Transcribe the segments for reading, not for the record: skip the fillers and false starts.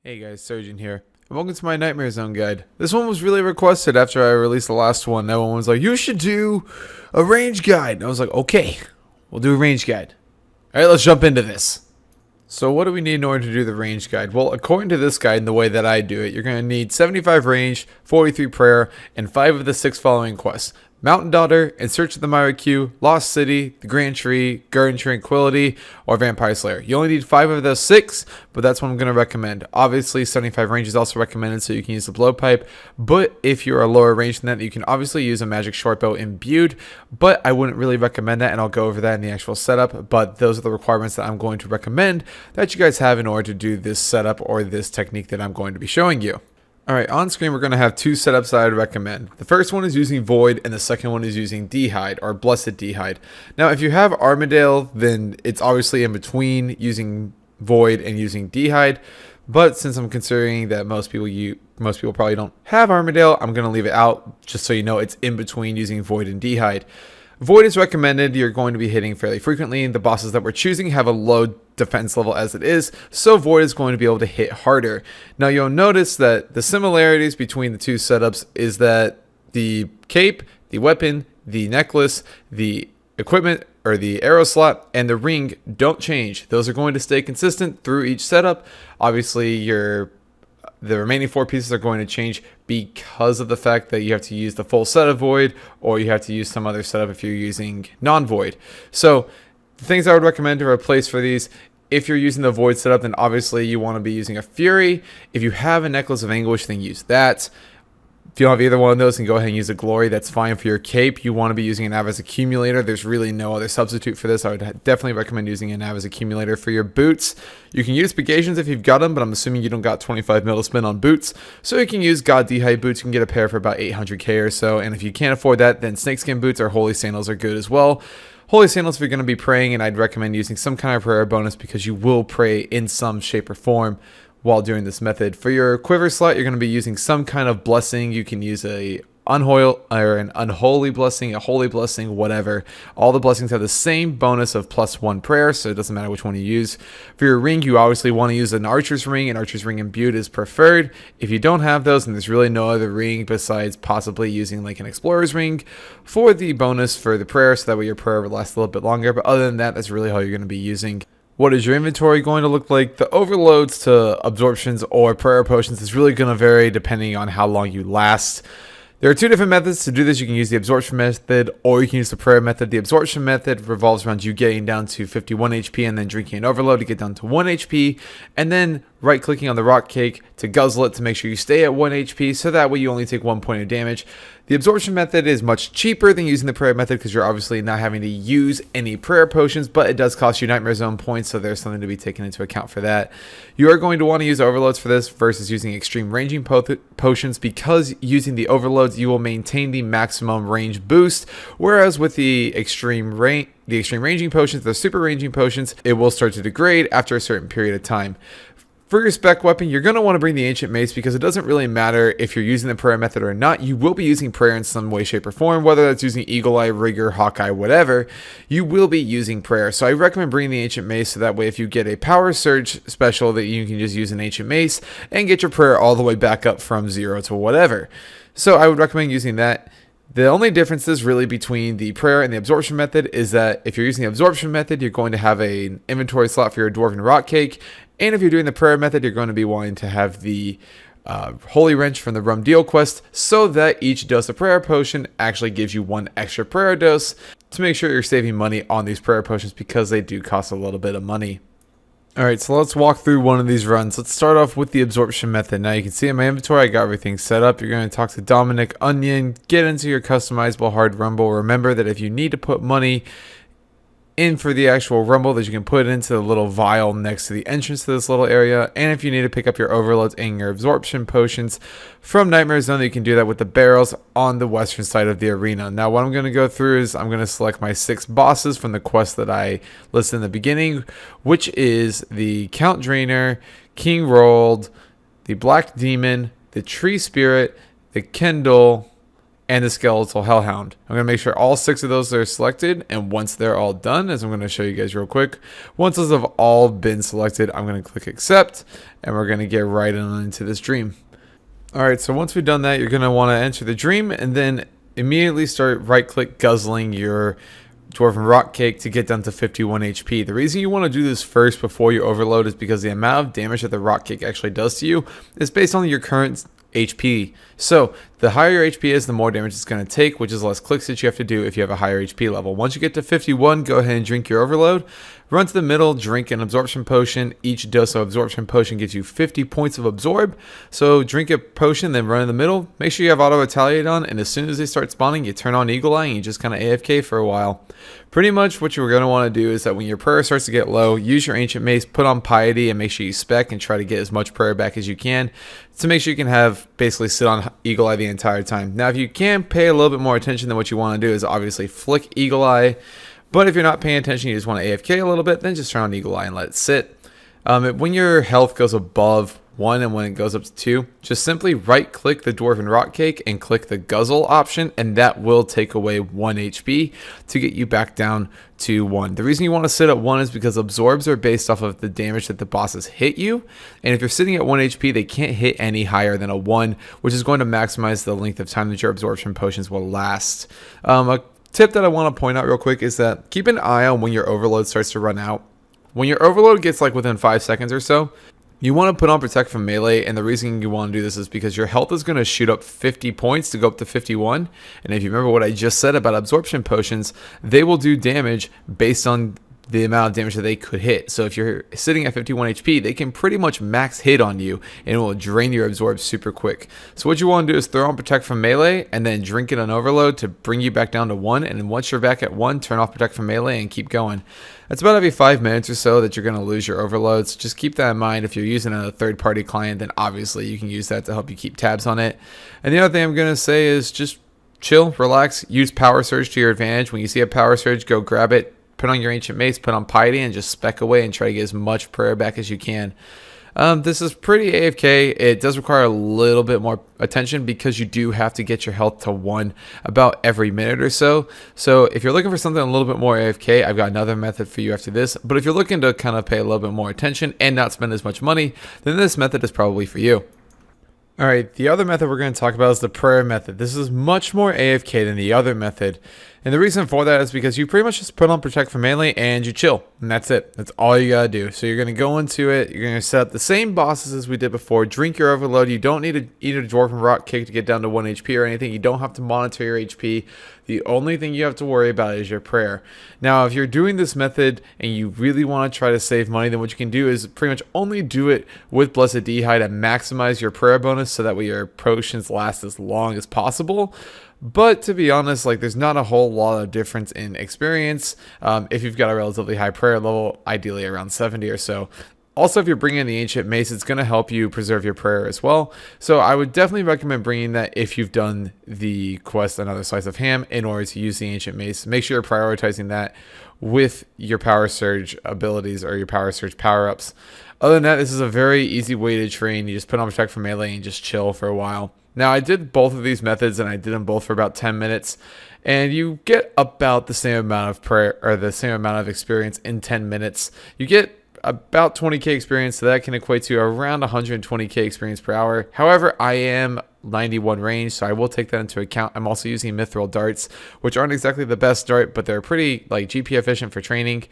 Hey guys, Surgeon here, and welcome to my Nightmare Zone guide. This one was really requested after I released the last one. That one was like, you should do a range guide. And I was like, okay, we'll do a range guide. Alright, let's jump into this. So what do we need in order to do the range guide? Well, according to this guide and the way that I do it, you're going to need 75 range, 43 prayer, and 5 of the 6 following quests. Mountain Daughter, In Search of the Myra Q, Lost City, The Grand Tree, Garden Tranquility, or Vampire Slayer. You only need 5 of those 6, but that's what I'm going to recommend. Obviously, 75 range is also recommended, so you can use the blowpipe. But if you're a lower range than that, you can obviously use a magic shortbow imbued, but I wouldn't really recommend that, and I'll go over that in the actual setup. But those are the requirements that I'm going to recommend that you guys have in order to do this setup or this technique that I'm going to be showing you. Alright, on screen we're going to have 2 setups that I would recommend. The first one is using Void, and the second one is using D'hide, or Blessed D'hide. Now, if you have Armadale, then it's obviously in between using Void and using D'hide. But since I'm considering that most people probably don't have Armadale, I'm going to leave it out, just so you know it's in between using Void and D'hide. Void is recommended. You're going to be hitting fairly frequently. The bosses that we're choosing have a low defense level as it is, so Void is going to be able to hit harder. Now you'll notice that the similarities between the 2 setups is that the cape, the weapon, the necklace, the equipment or the arrow slot, and the ring don't change. Those are going to stay consistent through each setup. Obviously the remaining 4 pieces are going to change because of the fact that you have to use the full set of Void, or you have to use some other setup if you're using non-Void. So the things I would recommend to replace for these, if you're using the Void setup, then obviously you want to be using a Fury. If you have a Necklace of Anguish, then use that. If you don't have either one of those, then go ahead and use a Glory. That's fine for your cape. You want to be using an Avas Accumulator. There's really no other substitute for this. I would definitely recommend using an Avas Accumulator for your boots. You can use Spagations if you've got them, but I'm assuming you don't got 25 mil to spend on boots. So you can use God D'hide boots. You can get a pair for about 800k or so. And if you can't afford that, then Snakeskin boots or Holy Sandals are good as well. Holy Sandals if you're going to be praying, and I'd recommend using some kind of prayer bonus because you will pray in some shape or form while doing this method. For your quiver slot, you're going to be using some kind of blessing. You can use an unholy blessing, a holy blessing, whatever. All the blessings have the same bonus of +1 prayer, so it doesn't matter which one you use. For your ring, you obviously want to use an archer's ring. An archer's ring imbued is preferred. If you don't have those, and there's really no other ring besides possibly using like an explorer's ring for the bonus for the prayer, so that way your prayer will last a little bit longer. But other than that, that's really all you're going to be using. What is your inventory going to look like? The overloads to absorptions or prayer potions is really going to vary depending on how long you last. There are 2 different methods to do this. You can use the absorption method, or you can use the prayer method. The absorption method revolves around you getting down to 51 HP and then drinking an overload to get down to 1 HP, and then right clicking on the rock cake to guzzle it to make sure you stay at 1 HP, so that way you only take 1 point of damage. The absorption method is much cheaper than using the prayer method because you're obviously not having to use any prayer potions, but it does cost you Nightmare Zone points, so there's something to be taken into account for that. You are going to want to use overloads for this versus using extreme ranging potions, because using the overloads you will maintain the maximum range boost, whereas with the extreme ranging potions, the super ranging potions, it will start to degrade after a certain period of time. For your spec weapon, you're going to want to bring the Ancient Mace because it doesn't really matter if you're using the prayer method or not. You will be using prayer in some way, shape, or form, whether that's using Eagle Eye, Rigor, Hawkeye, whatever. You will be using prayer. So I recommend bringing the Ancient Mace so that way if you get a Power Surge special, that you can just use an Ancient Mace and get your prayer all the way back up from 0 to whatever. So I would recommend using that. The only differences really between the prayer and the absorption method is that if you're using the absorption method, you're going to have an inventory slot for your dwarven rock cake. And if you're doing the prayer method, you're going to be wanting to have the Holy Wrench from the Rum Deal quest, so that each dose of prayer potion actually gives you 1 extra prayer dose to make sure you're saving money on these prayer potions because they do cost a little bit of money. Alright, so let's walk through one of these runs. Let's start off with the absorption method. Now you can see in my inventory I got everything set up. You're going to talk to Dominic Onion, get into your customizable hard rumble. Remember that if you need to put money in for the actual rumble, that you can put it into the little vial next to the entrance to this little area. And if you need to pick up your overloads and your absorption potions from Nightmare Zone, you can do that with the barrels on the western side of the arena. Now what I'm going to go through is I'm going to select my 6 bosses from the quest that I listed in the beginning, which is the Count Drainer, King Rolled, the Black Demon, the Tree Spirit, the Kendall, and the Skeletal Hellhound. I'm going to make sure all 6 of those are selected, and once they're all done, as I'm going to show you guys real quick, once those have all been selected, I'm going to click accept, and we're going to get right into this dream. Alright, so once we've done that, you're going to want to enter the dream, and then immediately start right-click guzzling your Dwarven Rock Cake to get down to 51 HP. The reason you want to do this first before you overload is because the amount of damage that the Rock Cake actually does to you is based on your current HP. So the higher your HP is, the more damage it's going to take, which is less clicks that you have to do if you have a higher HP level. Once you get to 51, go ahead and drink your overload. Run to the middle, drink an absorption potion. Each dose of absorption potion gives you 50 points of absorb. So drink a potion, then run in the middle. Make sure you have auto retaliate on, and as soon as they start spawning, you turn on Eagle Eye and you just kind of AFK for a while. Pretty much what you're going to want to do is that when your prayer starts to get low, use your ancient mace, put on piety, and make sure you spec and try to get as much prayer back as you can to make sure you can have basically sit on Eagle Eye the entire time. Now, if you can pay a little bit more attention, than what you want to do is obviously flick Eagle Eye. But if you're not paying attention, you just want to AFK a little bit, then just turn on Eagle Eye and let it sit. When your health goes above 1 and when it goes up to 2, just simply right click the Dwarven Rock Cake and click the Guzzle option, and that will take away 1 HP to get you back down to 1. The reason you want to sit at 1 is because absorbs are based off of the damage that the bosses hit you, and if you're sitting at 1 HP, they can't hit any higher than a 1, which is going to maximize the length of time that your absorption potions will last. A tip that I want to point out real quick is that keep an eye on when your overload starts to run out. When your overload gets like within 5 seconds or so, you want to put on Protect from Melee, and the reason you want to do this is because your health is going to shoot up 50 points to go up to 51, and if you remember what I just said about absorption potions, they will do damage based on the amount of damage that they could hit. So if you're sitting at 51 HP, they can pretty much max hit on you, and it will drain your absorb super quick. So what you want to do is throw on Protect from Melee, and then drink it on overload to bring you back down to 1, and then once you're back at 1, turn off Protect from Melee and keep going. That's about every 5 minutes or so that you're going to lose your overloads. Just keep that in mind. If you're using a third-party client, then obviously you can use that to help you keep tabs on it. And the other thing I'm going to say is just chill, relax, use Power Surge to your advantage. When you see a Power Surge, go grab it, put on your Ancient Mace, put on Piety, and just spec away and try to get as much prayer back as you can. This is pretty AFK. It does require a little bit more attention because you do have to get your health to 1 about every minute or so. So if you're looking for something a little bit more AFK, I've got another method for you after this. But if you're looking to kind of pay a little bit more attention and not spend as much money, then this method is probably for you. Alright, the other method we're going to talk about is the prayer method. This is much more AFK than the other method. And the reason for that is because you pretty much just put on Protect from Melee and you chill. And that's it. That's all you gotta do. So you're going to go into it. You're going to set up the same bosses as we did before. Drink your overload. You don't need to eat a Dwarven Rock Cake to get down to 1 HP or anything. You don't have to monitor your HP. The only thing you have to worry about is your prayer. Now, if you're doing this method and you really want to try to save money, then what you can do is pretty much only do it with Blessed Dehyde and maximize your prayer bonus so that way your potions last as long as possible. But to be honest, like there's not a whole lot of difference in experience if you've got a relatively high prayer level, ideally around 70 or so. Also, if you're bringing in the Ancient Mace, it's going to help you preserve your prayer as well. So I would definitely recommend bringing that if you've done the quest Another Slice of Ham in order to use the Ancient Mace. Make sure you're prioritizing that with your Power Surge abilities or your Power Surge power-ups. Other than that, this is a very easy way to train. You just put on Protect from Melee and just chill for a while. Now, I did both of these methods, and I did them both for about 10 minutes, and you get about the same amount of prayer or the same amount of experience in 10 minutes. You get about 20k experience, so that can equate to around 120k experience per hour. However, I am 91 range, so I will take that into account. I'm also using Mithril darts, which aren't exactly the best dart, but they're pretty like GP efficient for training.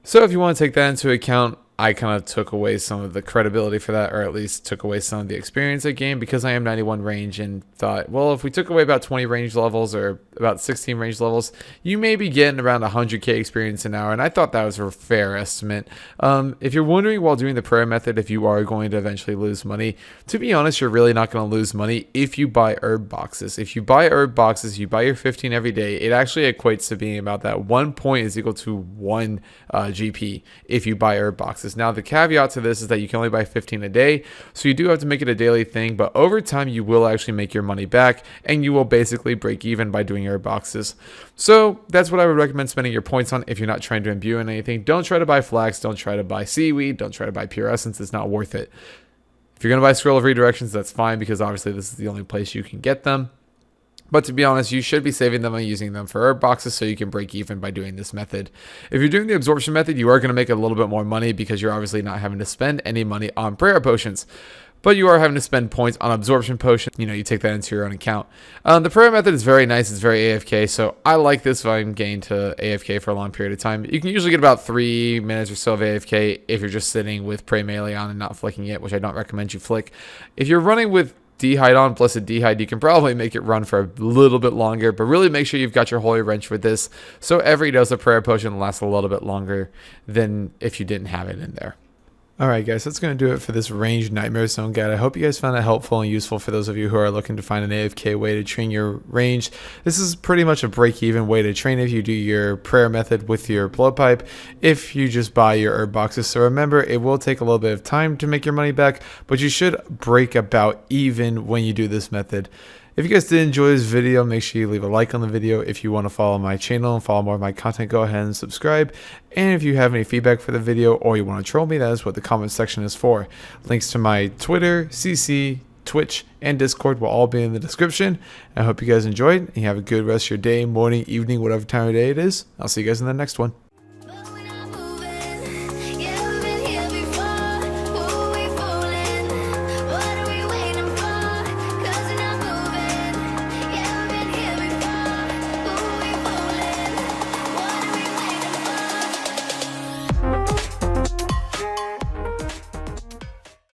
So if you want to take that into account, I kind of took away some of the credibility for that, or at least took away some of the experience I gained because I am 91 range and thought, well, if we took away about 20 range levels or about 16 range levels, you may be getting around 100k experience an hour, and I thought that was a fair estimate. If you're wondering while doing the prayer method if you are going to eventually lose money, to be honest, you're really not going to lose money if you buy herb boxes. If you buy herb boxes, you buy your 15 every day, it actually equates to being about that 1 point is equal to 1 GP if you buy herb boxes. Now, the caveat to this is that you can only buy 15 a day, so you do have to make it a daily thing, but over time you will actually make your money back, and you will basically break even by doing your boxes. So that's what I would recommend spending your points on if you're not trying to imbue in anything. Don't try to buy flax, don't try to buy seaweed, don't try to buy pure essence. It's not worth it. If you're going to buy Scroll of Redirections, that's fine, because obviously this is the only place you can get them. But to be honest, you should be saving them and using them for herb boxes so you can break even by doing this method. If you're doing the absorption method, you are going to make a little bit more money because you're obviously not having to spend any money on prayer potions. But you are having to spend points on absorption potions. You take that into your own account. The prayer method is very nice. It's very AFK. So I like this if I'm getting to AFK for a long period of time. You can usually get about 3 minutes or so of AFK if you're just sitting with pray melee on and not flicking it, which I don't recommend you flick. If you're running with Dehyde on, Blessed Dehyde, you can probably make it run for a little bit longer, but really make sure you've got your Holy Wrench with this, so every dose of prayer potion lasts a little bit longer than if you didn't have it in there. Alright guys, that's going to do it for this ranged Nightmare Zone guide. I hope you guys found it helpful and useful for those of you who are looking to find an AFK way to train your range. This is pretty much a break-even way to train if you do your prayer method with your blowpipe, if you just buy your herb boxes. So remember, it will take a little bit of time to make your money back, but you should break about even when you do this method. If you guys did enjoy this video, make sure you leave a like on the video. If you want to follow my channel and follow more of my content, go ahead and subscribe. And if you have any feedback for the video or you want to troll me, that is what the comment section is for. Links to my Twitter, CC, Twitch, and Discord will all be in the description. I hope you guys enjoyed and you have a good rest of your day, morning, evening, whatever time of day it is. I'll see you guys in the next one.